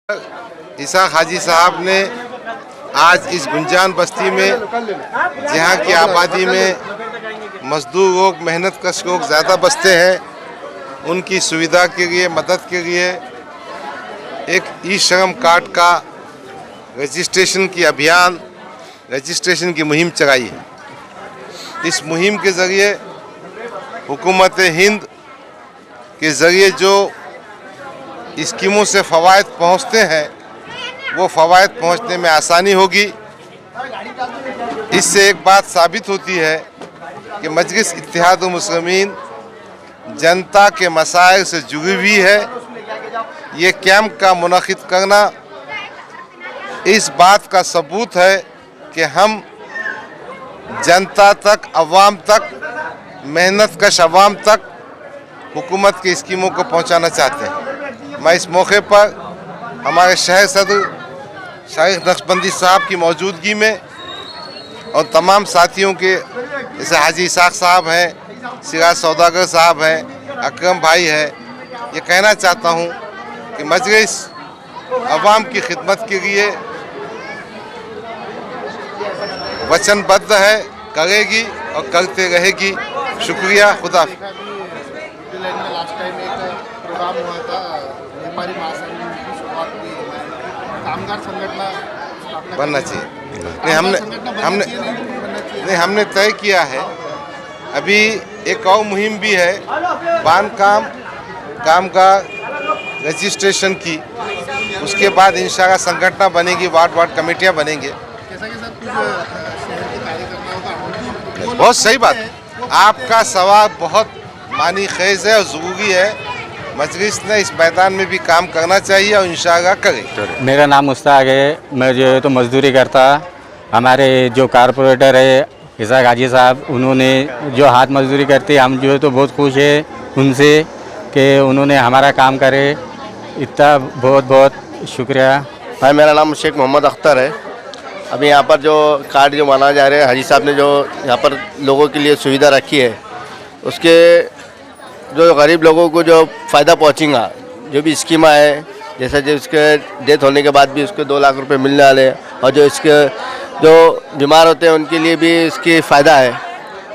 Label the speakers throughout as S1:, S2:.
S1: Isaac हाजी साहब ने आज इस गुंजान बस्ती में, जहाँ की आबादी में मजदूर लोग, मेहनत कश लोग ज़्यादा बसते हैं, उनकी सुविधा के लिए, मदद के लिए एक ई श्रम कार्ड का रजिस्ट्रेशन की मुहिम चलाई है। इस मुहिम के ज़रिए हुकूमत हिंद के ज़रिए जो स्कीमों से फ़वाइद पहुँचते हैं, वो फ़वाइद पहुँचने में आसानी होगी। इससे एक बात साबित होती है कि मजलिस इत्तेहादुल मुस्लिमीन जनता के मसाइल से जुड़ी हुई है। ये कैंप का मुनक़िद करना इस बात का सबूत है कि हम जनता तक, अवाम तक, मेहनत कश अवाम तक हुकूमत की स्कीमों को पहुंचाना चाहते हैं। मैं इस मौके पर हमारे शहर सदर शाइख नक्शबंदी साहब की मौजूदगी में और तमाम साथियों के, जैसे हाजी इसाक साहब हैं, सिराज सौदागर साहब हैं, अकरम भाई है, ये कहना चाहता हूँ कि मजलिस अवाम की खिदमत के लिए वचनबद्ध है, करेगी और करते रहेगी। शुक्रिया। खुदा
S2: लास्ट टाइम एक प्रोग्राम हुआ था, व्यापारी महासंघ की शुरुआत की, कामगार संगठन
S1: बनना चाहिए। हमने तय किया है। अभी एक और मुहिम भी है, कामगार रजिस्ट्रेशन की। उसके बाद इंशाल्लाह संगठन बनेगी, वार्ड कमेटियां बनेंगे। बहुत सही बात, आपका सवाल बहुत मानी खेज है और ज़रूरी है। मजलिस ने इस मैदान में भी काम करना चाहिए और इंशाअल्लाह करें।
S3: मेरा नाम मुश्ताक है, मैं जो है तो मजदूरी करता। हमारे जो कारपोरेटर है इसाक हाजी साहब, उन्होंने जो हाथ मजदूरी करती, हम जो है तो बहुत खुश है उनसे कि उन्होंने हमारा काम करे। इतना बहुत बहुत शुक्रिया।
S4: भाई, मेरा नाम शेख मोहम्मद अख्तर है। अभी यहाँ पर जो कार्ड जो बनाए जा रहे हैं, हाजी साहब ने जो यहाँ पर लोगों के लिए सुविधा रखी है, उसके जो गरीब लोगों को जो फ़ायदा पहुँचेगा, जो भी स्कीमा है, जैसे जो इसके डेथ होने के बाद भी उसके 2 लाख रुपए मिलने वाले हैं, और जो इसके जो बीमार होते हैं उनके लिए भी इसकी फ़ायदा है।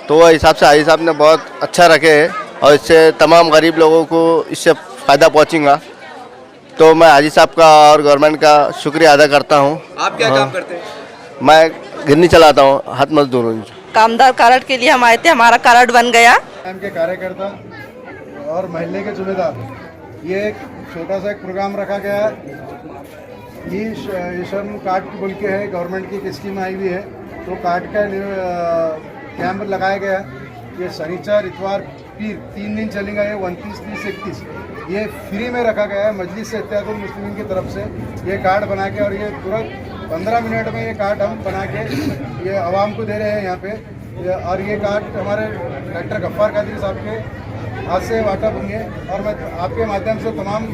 S4: तो वो हिसाब से हाजी साहब ने बहुत अच्छा रखे है और इससे तमाम गरीब लोगों को इससे फ़ायदा पहुँचेगा। तो मैं हाजी साहब का और गवर्नमेंट का शुक्रिया अदा करता हूँ।
S5: आप क्या काम करते हैं?
S4: मैं गिरनी चलाता हूँ, हाथ मजदूर हूँ।
S6: कामदार कार्ड के लिए हम आए थे, हमारा कार्ड बन गया।
S2: के कार्यकर्ता और महल्ले के जिम्मेदार, ये एक छोटा सा एक प्रोग्राम रखा गया है। ये श्रम कार्ड बोल के है, गवर्नमेंट की एक स्कीम आई हुई है, तो कार्ड का कैंप लगाया गया है। ये शनिचर, इतवार, पीर 3 दिन चलेगा। ये 29, 30, 31 ये फ्री में रखा गया है मजलिस से इत्तेहादुल मुस्लिमीन की तरफ से। ये कार्ड बना के, और ये तुरंत 15 मिनट में ये कार्ड हम बना के ये आवाम को दे रहे हैं यहाँ पे। और ये कार्ड हमारे डॉक्टर गफ्फार कादरी साहब के हाथ से वाटअप होंगे। और मैं आपके माध्यम से तमाम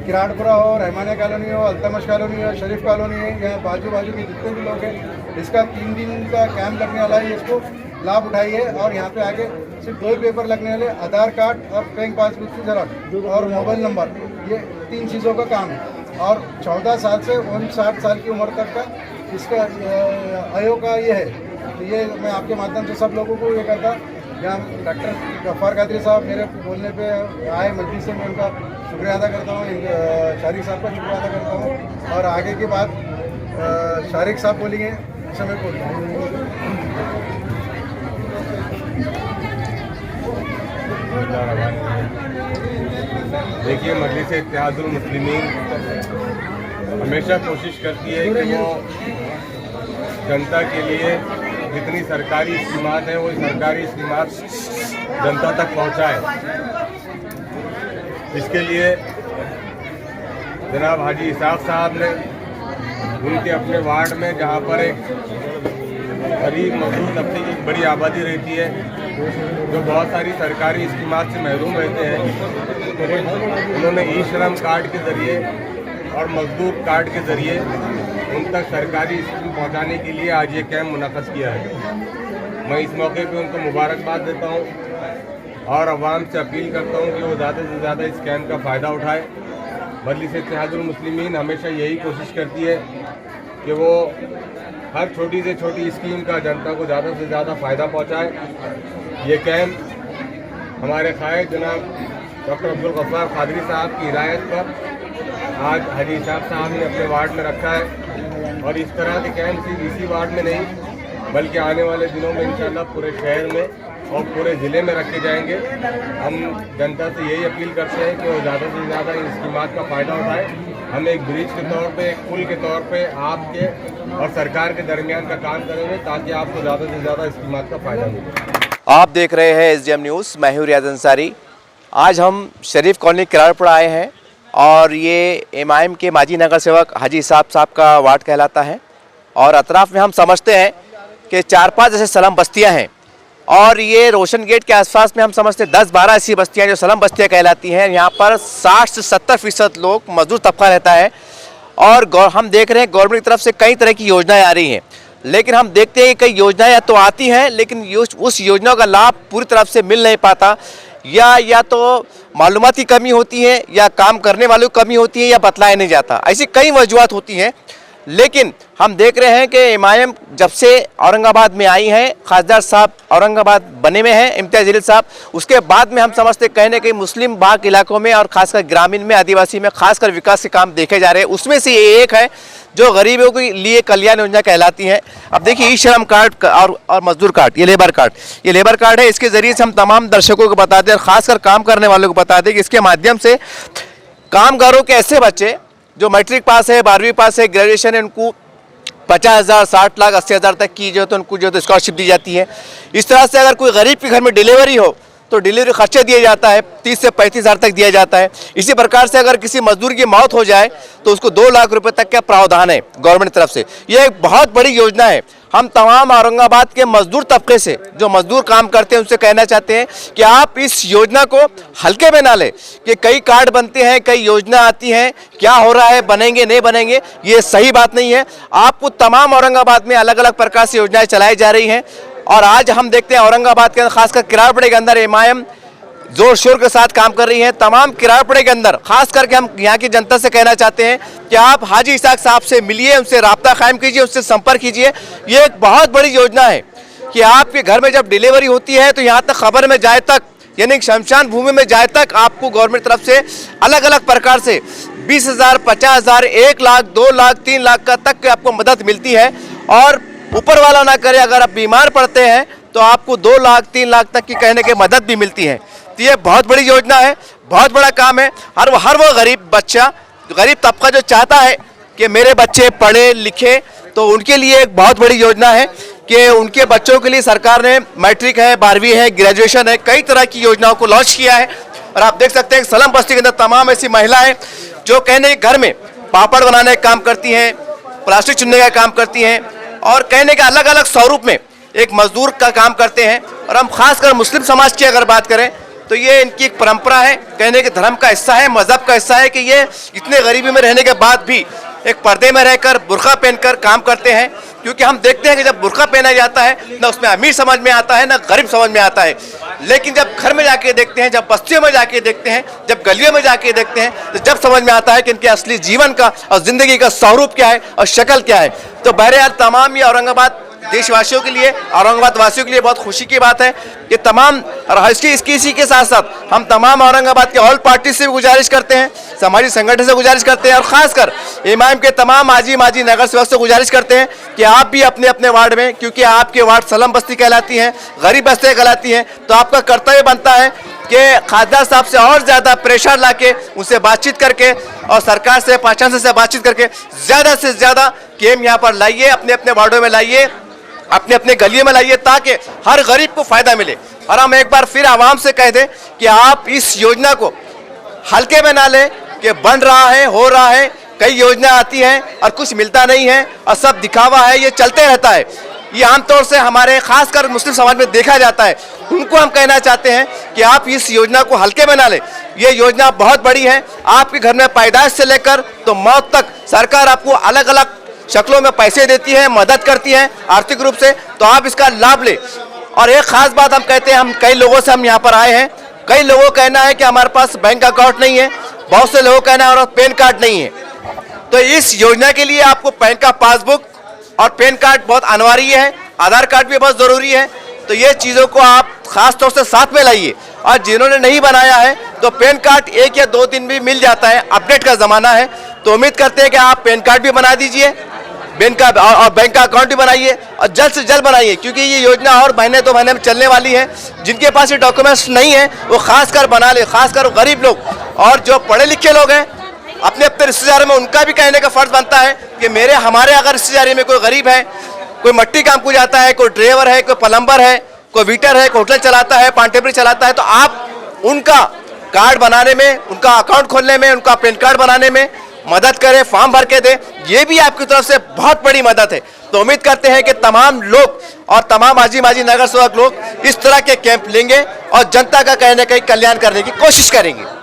S2: किराड़पुरा हो, रहमानिया कॉलोनी हो, अल्तमश कॉलोनी हो, शरीफ कॉलोनी है, यहाँ बाजू के जितने भी लोग हैं, इसका 3 दिन का कैंप लगने वाला है। इसको लाभ उठाइए। और यहाँ पे आगे सिर्फ 2 पेपर लगने वाले, आधार कार्ड और बैंक पासबुक की ज़रूरत और मोबाइल नंबर, ये 3 चीज़ों का काम है। और 14 साल से 59 साल की उम्र तक का इसका आयु का ये है। तो ये मैं आपके माध्यम से सब लोगों को ये कहता, यहाँ डॉक्टर गफ्फार कादरी साहब मेरे बोलने पे आए मजलिस से, मैं उनका शुक्रिया अदा करता हूँ, शारिक साहब का शुक्रिया अदा करता हूँ। और आगे की बात शारिक साहब बोलेंगे, समय बोल।
S7: देखिए, मजलिस इत्तेहादुल मुस्लिमीन हमेशा कोशिश करती है कि वो जनता के लिए जितनी सरकारी स्कीमात हैं, वो सरकारी स्कीमात जनता तक पहुंचाए। इसके लिए जनाब हाजी इसाक साहब ने उनके अपने वार्ड में, जहां पर एक गरीब मजदूर तबके की बड़ी आबादी रहती है, जो बहुत सारी सरकारी स्कीमात से महरूम रहते हैं, उन्होंने ई श्रम कार्ड के ज़रिए और मजदूर कार्ड के ज़रिए उन तक सरकारी स्कीम पहुंचाने के लिए आज ये कैंप मुनक़्क़द किया है। मैं इस मौके पे उनको मुबारकबाद देता हूं और आवाम से अपील करता हूं कि वो ज़्यादा से ज़्यादा इस कैंप का फ़ायदा उठाए। मजलिस इत्तेहादुल मुस्लिमीन हमेशा यही कोशिश करती है कि वो हर छोटी से छोटी स्कीम का जनता को ज़्यादा से ज़्यादा फ़ायदा पहुँचाए। ये कैंप हमारे कायद जनाब डॉक्टर अब्दुल गफ्फार कादरी साहब की हिदायत पर आज हाजी साहब ने अपने वार्ड में रखा है और इस तरह के कैंप सिर्फ इसी वार्ड में नहीं बल्कि आने वाले दिनों में इंशाल्लाह पूरे शहर में और पूरे ज़िले में रखे जाएंगे। हम जनता से यही अपील करते हैं कि वो ज़्यादा से ज़्यादा इन स्कीमात का फ़ायदा उठाए। हम एक ब्रिज के तौर पे, एक पुल के तौर पे आपके और सरकार के दरमियान का काम करेंगे ताकि आपको ज़्यादा से ज़्यादा स्कीमात का फ़ायदा मिले।
S5: आप देख रहे हैं SDM न्यूज़, मैं हूं रियाज अंसारी। आज हम शरीफ कॉलोनी किराड़पुरा आए हैं और ये MIM के माजी नगर सेवक हाजी साहब का वार्ड कहलाता है और अतराफ़ में हम समझते हैं कि 4-5 ऐसे सलम बस्तियां हैं और ये रोशन गेट के आसपास में हम समझते हैं 10-12 ऐसी बस्तियां जो सलम बस्तियां कहलाती हैं। यहाँ पर 60 से 70% लोग मजदूर तबका रहता है और हम देख रहे हैं गवर्नमेंट की तरफ से कई तरह की योजनाएं आ रही हैं, लेकिन हम देखते हैं कि कई योजनाएं या तो आती हैं लेकिन उस योजनाओं का लाभ पूरी तरफ से मिल नहीं पाता, या तो मालूमात की कमी होती है या काम करने वालों की कमी होती है या बतलाया नहीं जाता। ऐसी कई वजूहत होती हैं, लेकिन हम देख रहे हैं कि MIM जब से औरंगाबाद में आई है, खासदार साहब औरंगाबाद बने में हैं इम्तियाज़ जलील साहब, उसके बाद में हम समझते कहीं ना कहीं मुस्लिम बाग इलाकों में और खासकर ग्रामीण में, आदिवासी में खासकर विकास के काम देखे जा रहे हैं। उसमें से ये एक है जो गरीबों के लिए कल्याण योजना कहलाती है। अब देखिए ई-श्रम कार्ड और मजदूर कार्ड, ये लेबर कार्ड है। इसके ज़रिए से हम तमाम दर्शकों को बता दें, खासकर काम करने वालों को बता दें कि इसके माध्यम से कामगारों के ऐसे बच्चे जो मैट्रिक पास है, 12वीं पास है, ग्रेजुएशन है, उनको 50,000, 60 लाख, 80,000 तक की जो तो उनको जो तो स्कॉलरशिप दी जाती है। इस तरह से अगर कोई गरीब के घर में डिलीवरी हो तो डिलीवरी खर्चे दिए जाता है, 30 से 35,000 तक दिया जाता है। इसी प्रकार से अगर किसी मजदूर की मौत हो जाए तो उसको 2 लाख रुपए तक का प्रावधान है गवर्नमेंट की तरफ से। ये एक बहुत बड़ी योजना है। हम तमाम औरंगाबाद के मजदूर तबके से जो मजदूर काम करते हैं उनसे कहना चाहते हैं कि आप इस योजना को हल्के में ना लें कि कई कार्ड बनते हैं, कई योजना आती हैं, क्या हो रहा है, बनेंगे नहीं बनेंगे, ये सही बात नहीं है। आपको तमाम औरंगाबाद में अलग अलग प्रकार से योजनाएं चलाई जा रही हैं और आज हम देखते हैं औरंगाबाद के अंदर, खासकर किराड़पुरे के अंदर MIM जोर शोर के साथ काम कर रही है। तमाम किराड़पुरे के अंदर खास करके हम यहाँ की जनता से कहना चाहते हैं कि आप हाजी इसाक साहब से मिलिए, उनसे राब्ता कायम कीजिए, उससे संपर्क कीजिए। ये एक बहुत बड़ी योजना है कि आपके घर में जब डिलीवरी होती है तो यहाँ तक खबर में जाए तक, यानी शमशान भूमि में जाए तक आपको गवर्नमेंट तरफ से अलग अलग प्रकार से 20,000, 50,000, 1 लाख, 2 लाख, 3 लाख का तक आपको मदद मिलती है। और ऊपर वाला ना करे, अगर आप बीमार पड़ते हैं तो आपको 2 लाख, 3 लाख तक की कहने की मदद भी मिलती है। तो ये बहुत बड़ी योजना है, बहुत बड़ा काम है। हर वो गरीब बच्चा, गरीब तबका जो चाहता है कि मेरे बच्चे पढ़े लिखे, तो उनके लिए एक बहुत बड़ी योजना है कि उनके बच्चों के लिए सरकार ने मैट्रिक है, 12वीं है, ग्रेजुएशन है, कई तरह की योजनाओं को लॉन्च किया है। और आप देख सकते हैं सलम बस्ती के अंदर तमाम ऐसी महिलाएं जो कहने के घर में पापड़ बनाने का काम करती हैं, प्लास्टिक चुनने का काम करती हैं और कहने के अलग अलग स्वरूप में एक मजदूर का काम करते हैं। और हम खासकर मुस्लिम समाज की अगर बात करें तो ये इनकी एक परंपरा है, कहने के धर्म का हिस्सा है, मजहब का हिस्सा है कि ये इतने गरीबी में रहने के बाद भी एक पर्दे में रहकर बुर्का पहनकर काम करते हैं। क्योंकि हम देखते हैं कि जब बुर्का पहना जाता है ना उसमें अमीर समझ में आता है ना गरीब समझ में आता है, लेकिन जब घर में जाके देखते हैं, जब बस्तियों में जाके देखते हैं, जब गलियों में जाके देखते हैं तो जब समझ में आता है कि इनके असली जीवन का और ज़िंदगी का स्वरूप क्या है और शक्ल क्या है। तो बहरहाल तमाम ये औरंगाबाद देशवासियों के लिए, औरंगाबाद वासियों के लिए बहुत खुशी की बात है। ये तमाम और इसी के साथ साथ हम तमाम औरंगाबाद के ऑल पार्टी से भी गुजारिश करते हैं, सामाजिक संगठन से गुजारिश करते हैं और खासकर MIM के तमाम माजी नगर सेवक से गुजारिश करते हैं कि आप भी अपने अपने वार्ड में, क्योंकि आपके वार्ड सलम बस्ती कहलाती हैं, गरीब बस्तियाँ कहलाती हैं, तो आपका कर्तव्य बनता है कि खासदार साहब से और ज़्यादा प्रेशर लाके उनसे बातचीत करके और सरकार से, प्रशासन से बातचीत करके ज़्यादा से ज़्यादा केम यहाँ पर लाइए, अपने अपने वार्डों में लाइए, अपने अपने गलियों में लाइए ताकि हर गरीब को फ़ायदा मिले। और हम एक बार फिर आवाम से कह दें कि आप इस योजना को हल्के में ना लें कि बन रहा है, हो रहा है, कई योजना आती हैं और कुछ मिलता नहीं है और सब दिखावा है, ये चलते रहता है। ये आमतौर से हमारे खासकर मुस्लिम समाज में देखा जाता है। उनको हम कहना चाहते हैं कि आप इस योजना को हल्के में ना लें, ये योजना बहुत बड़ी है। आपके घर में पैदाइश से लेकर तो मौत तक सरकार आपको अलग अलग शक्लों में पैसे देती है, मदद करती है आर्थिक रूप से, तो आप इसका लाभ लें। और एक खास बात हम कहते हैं, हम कई लोगों से हम यहाँ पर आए हैं, कई लोगों का कहना है कि हमारे पास बैंक अकाउंट नहीं है, बहुत से लोगों का कहना है और पैन कार्ड नहीं है। तो इस योजना के लिए आपको बैंक का पासबुक और पैन कार्ड बहुत अनिवार्य है, आधार कार्ड भी बहुत ज़रूरी है। तो ये चीज़ों को आप खास तौर से साथ में लाइए। और जिन्होंने नहीं बनाया है तो पैन कार्ड 1 या 2 दिन भी मिल जाता है, अपडेट का ज़माना है। तो उम्मीद करते हैं कि आप पैन कार्ड भी बना दीजिए, बैंक का और बैंक का अकाउंट भी बनाइए और जल्द से जल्द बनाइए, क्योंकि ये योजना और महीने 2 महीने में चलने वाली है। जिनके पास ये डॉक्यूमेंट्स नहीं है वो खासकर बना ले, खासकर गरीब लोग और जो पढ़े लिखे लोग हैं अपने अपने रिश्तेदारों में, उनका भी कहने का फर्ज बनता है कि हमारे अगर रिश्तेदारी में कोई गरीब है, कोई मट्टी काम को जाता है, कोई ड्राइवर है, कोई प्लम्बर है, कोई वेटर है, कोई होटल चलाता है, पान टेबल चलाता है, तो आप उनका कार्ड बनाने में, उनका अकाउंट खोलने में, उनका पैन कार्ड बनाने में मदद करें, फॉर्म भर के दें। ये भी आपकी तरफ से बहुत बड़ी मदद है। तो उम्मीद करते हैं कि तमाम लोग और तमाम हाजी माजी नगर सेवक लोग इस तरह के कैंप लेंगे और जनता का कहीं ना कहीं कल्याण करने की कोशिश करेंगे।